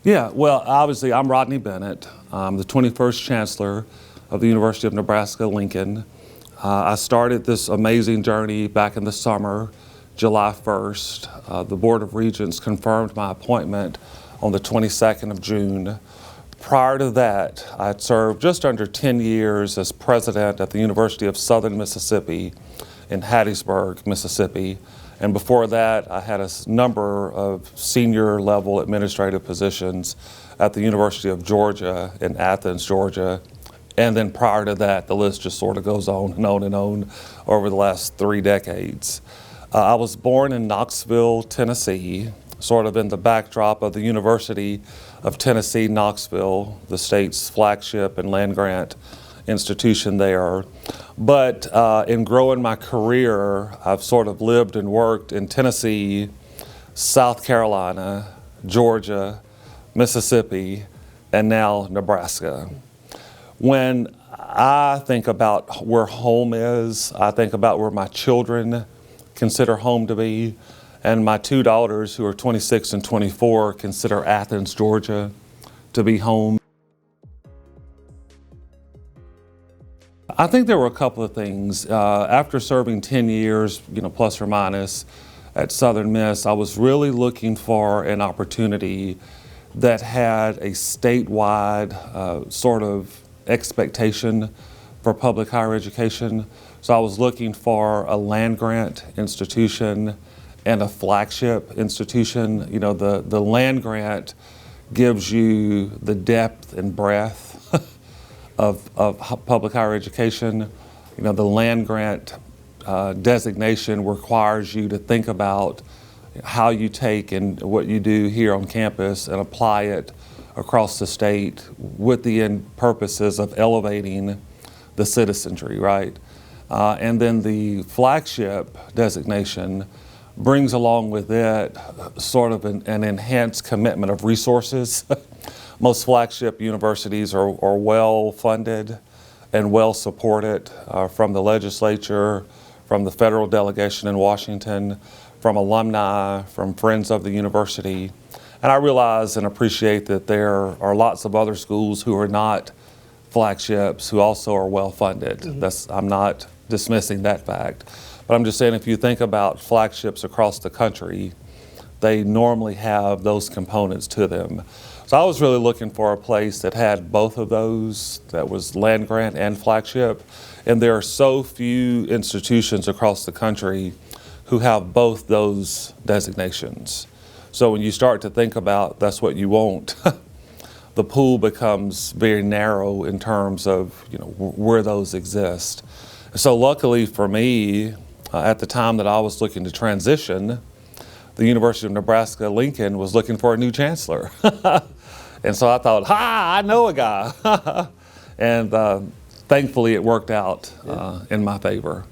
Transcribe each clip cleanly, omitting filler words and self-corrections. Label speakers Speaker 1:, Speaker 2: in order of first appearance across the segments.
Speaker 1: Yeah, well, obviously, I'm Rodney Bennett. I'm the 21st Chancellor of the University of Nebraska-Lincoln. I started this amazing journey back in the summer, July 1st. The Board of Regents confirmed my appointment on the 22nd of June. Prior to that, I had served just under 10 years as president at the University of Southern Mississippi in Hattiesburg, Mississippi. And before that, I had a number of senior level administrative positions at the University of Georgia in Athens, Georgia. And then prior to that, the list just sort of goes on and on and on over the last 3 decades. I was born in Knoxville, Tennessee, sort of in the backdrop of the University of Tennessee, Knoxville, the state's flagship and land-grant institution there. But in growing my career, I've sort of lived and worked in Tennessee, South Carolina, Georgia, Mississippi, and now Nebraska. When I think about where home is, I think about where my children consider home to be, and my 2 daughters, who are 26 and 24, consider Athens, Georgia to be home. I think there were a couple of things. After serving 10 years, plus or minus, at Southern Miss, I was really looking for an opportunity that had a statewide sort of expectation for public higher education. So I was looking for a land-grant institution and a flagship institution. The land-grant gives you the depth and breadth of public higher education. The land-grant designation requires you to think about how you take and what you do here on campus and apply it across the state with the end purposes of elevating the citizenry, right? And then the flagship designation brings along with it sort of an enhanced commitment of resources. Most flagship universities are well funded and well supported from the legislature, from the federal delegation in Washington, from alumni, from friends of the university. And I realize and appreciate that there are lots of other schools who are not flagships who also are well funded. Mm-hmm. I'm not dismissing that fact. But I'm just saying, if you think about flagships across the country, they normally have those components to them. So I was really looking for a place that had both of those, that was land-grant and flagship. And there are so few institutions across the country who have both those designations. So when you start to think about that's what you want, the pool becomes very narrow in terms of where those exist. So luckily for me, at the time that I was looking to transition, the University of Nebraska-Lincoln was looking for a new chancellor. And so I thought, I know a guy. And thankfully it worked out in my favor.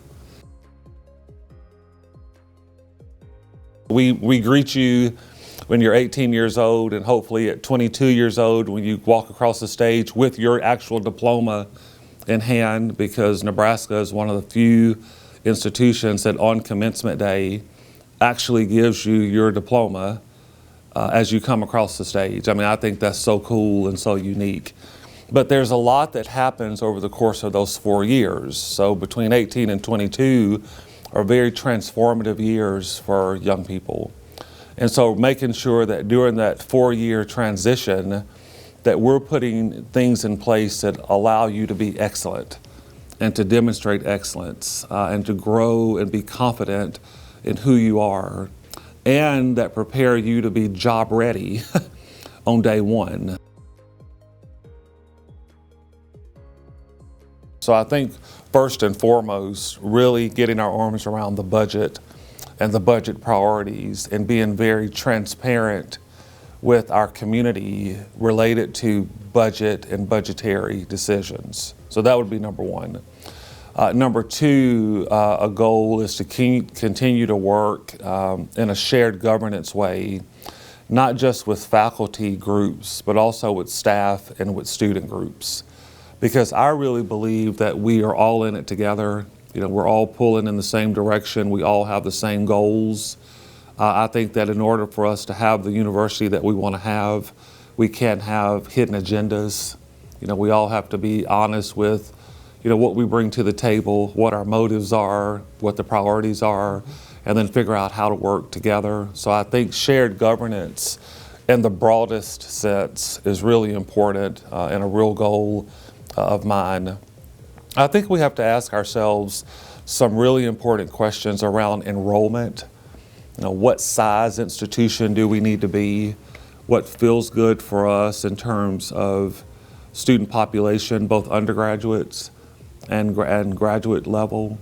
Speaker 1: We greet you when you're 18 years old, and hopefully at 22 years old when you walk across the stage with your actual diploma in hand, because Nebraska is one of the few institutions that on commencement day actually gives you your diploma as you come across the stage. I mean, I think that's so cool and so unique. But there's a lot that happens over the course of those 4 years. So between 18 and 22 are very transformative years for young people. And so making sure that during that 4-year transition that we're putting things in place that allow you to be excellent and to demonstrate excellence and to grow and be confident in who you are, and that prepare you to be job ready on day one. So I think first and foremost, really getting our arms around the budget and the budget priorities and being very transparent with our community related to budget and budgetary decisions. So that would be number one. Number two, a goal is to continue to work in a shared governance way, not just with faculty groups, but also with staff and with student groups. Because I really believe that we are all in it together. We're all pulling in the same direction. We all have the same goals. I think that in order for us to have the university that we want to have, We can't have hidden agendas. We all have to be honest with, what we bring to the table, what our motives are, what the priorities are, and then figure out how to work together. So I think shared governance in the broadest sense is really important and a real goal of mine. I think we have to ask ourselves some really important questions around enrollment. What size institution do we need to be? What feels good for us in terms of student population, both undergraduates and graduate level?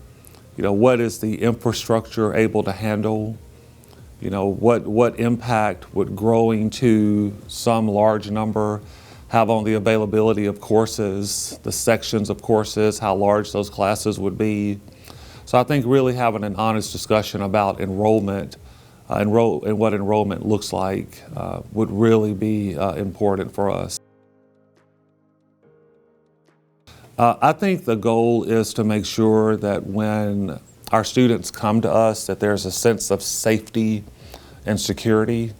Speaker 1: What is the infrastructure able to handle? What impact would growing to some large number have on the availability of courses, the sections of courses, how large those classes would be? So I think really having an honest discussion about enrollment and what enrollment looks like would really be important for us. I think the goal is to make sure that when our students come to us, that there's a sense of safety and security.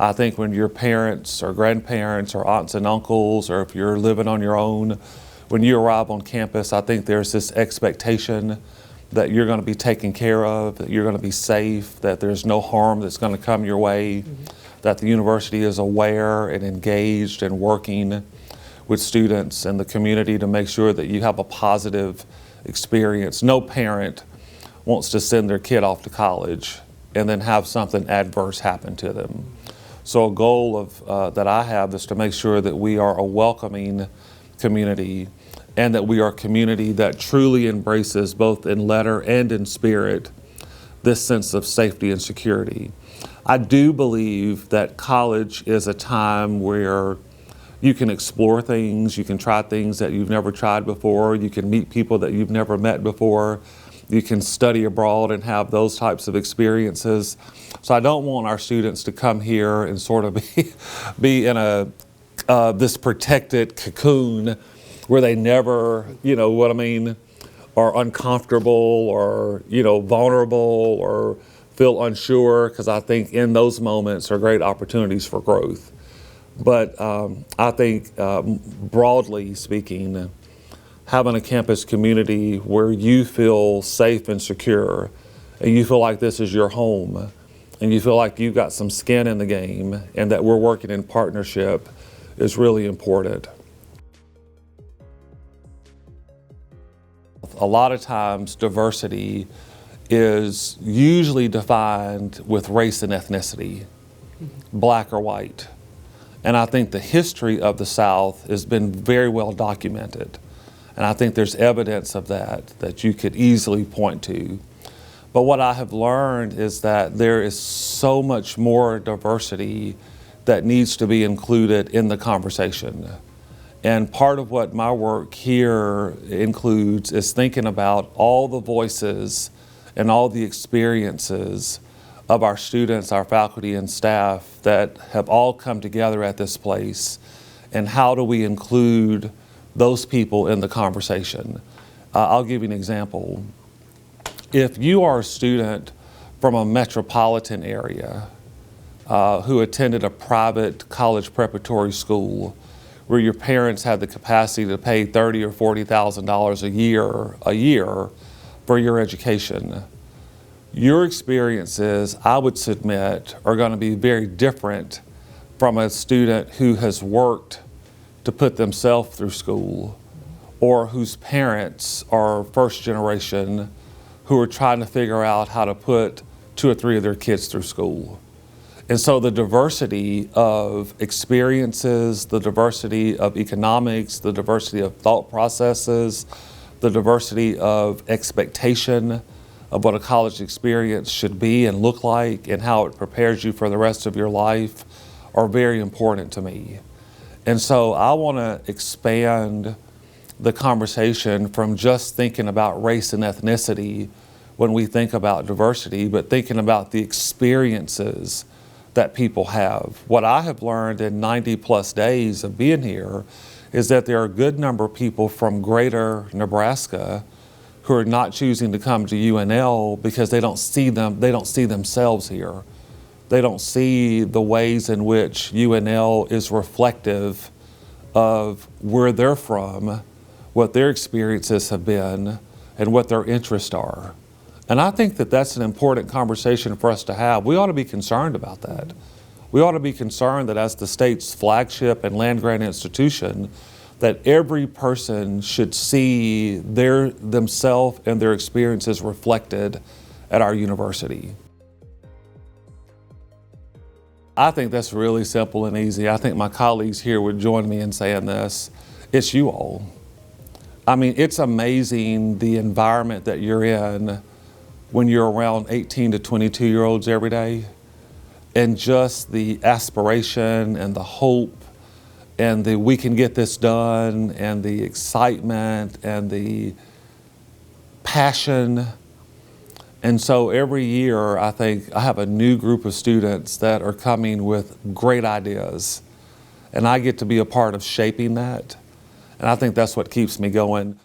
Speaker 1: I think when your parents or grandparents or aunts and uncles, or if you're living on your own, when you arrive on campus, I think there's this expectation that you're going to be taken care of, that you're going to be safe, that there's no harm that's going to come your way, that the university is aware and engaged and working with students and the community to make sure that you have a positive experience. No parent wants to send their kid off to college and then have something adverse happen to them. So a goal that I have is to make sure that we are a welcoming community and that we are a community that truly embraces, both in letter and in spirit, this sense of safety and security. I do believe that college is a time where you can explore things, you can try things that you've never tried before, you can meet people that you've never met before, you can study abroad and have those types of experiences. So I don't want our students to come here and sort of be in this protected cocoon where they never, are uncomfortable or, vulnerable or feel unsure, because I think in those moments are great opportunities for growth. But I think broadly speaking, having a campus community where you feel safe and secure, and you feel like this is your home, and you feel like you've got some skin in the game, and that we're working in partnership is really important. A lot of times diversity is usually defined with race and ethnicity, black or white. And I think the history of the South has been very well documented. And I think there's evidence of that you could easily point to. But what I have learned is that there is so much more diversity that needs to be included in the conversation. And part of what my work here includes is thinking about all the voices and all the experiences of our students, our faculty and staff that have all come together at this place, and how do we include those people in the conversation. I'll give you an example. If you are a student from a metropolitan area who attended a private college preparatory school where your parents had the capacity to pay $30,000 or $40,000 a year for your education, your experiences, I would submit, are going to be very different from a student who has worked to put themselves through school, or whose parents are first generation who are trying to figure out how to put 2 or 3 of their kids through school. And so the diversity of experiences, the diversity of economics, the diversity of thought processes, the diversity of expectation of what a college experience should be and look like and how it prepares you for the rest of your life are very important to me. And so I want to expand the conversation from just thinking about race and ethnicity when we think about diversity, but thinking about the experiences that people have. What I have learned in 90 plus days of being here is that there are a good number of people from greater Nebraska who are not choosing to come to UNL because they don't see themselves here. They don't see the ways in which UNL is reflective of where they're from, what their experiences have been, and what their interests are. And I think that that's an important conversation for us to have. We ought to be concerned about that. We ought to be concerned that as the state's flagship and land-grant institution, that every person should see themselves and their experiences reflected at our university. I think that's really simple and easy. I think my colleagues here would join me in saying this. It's you all. I mean, it's amazing the environment that you're in when you're around 18 to 22-year-olds every day, and just the aspiration and the hope and the we can get this done and the excitement and the passion. And so every year, I think I have a new group of students that are coming with great ideas, and I get to be a part of shaping that. And I think that's what keeps me going.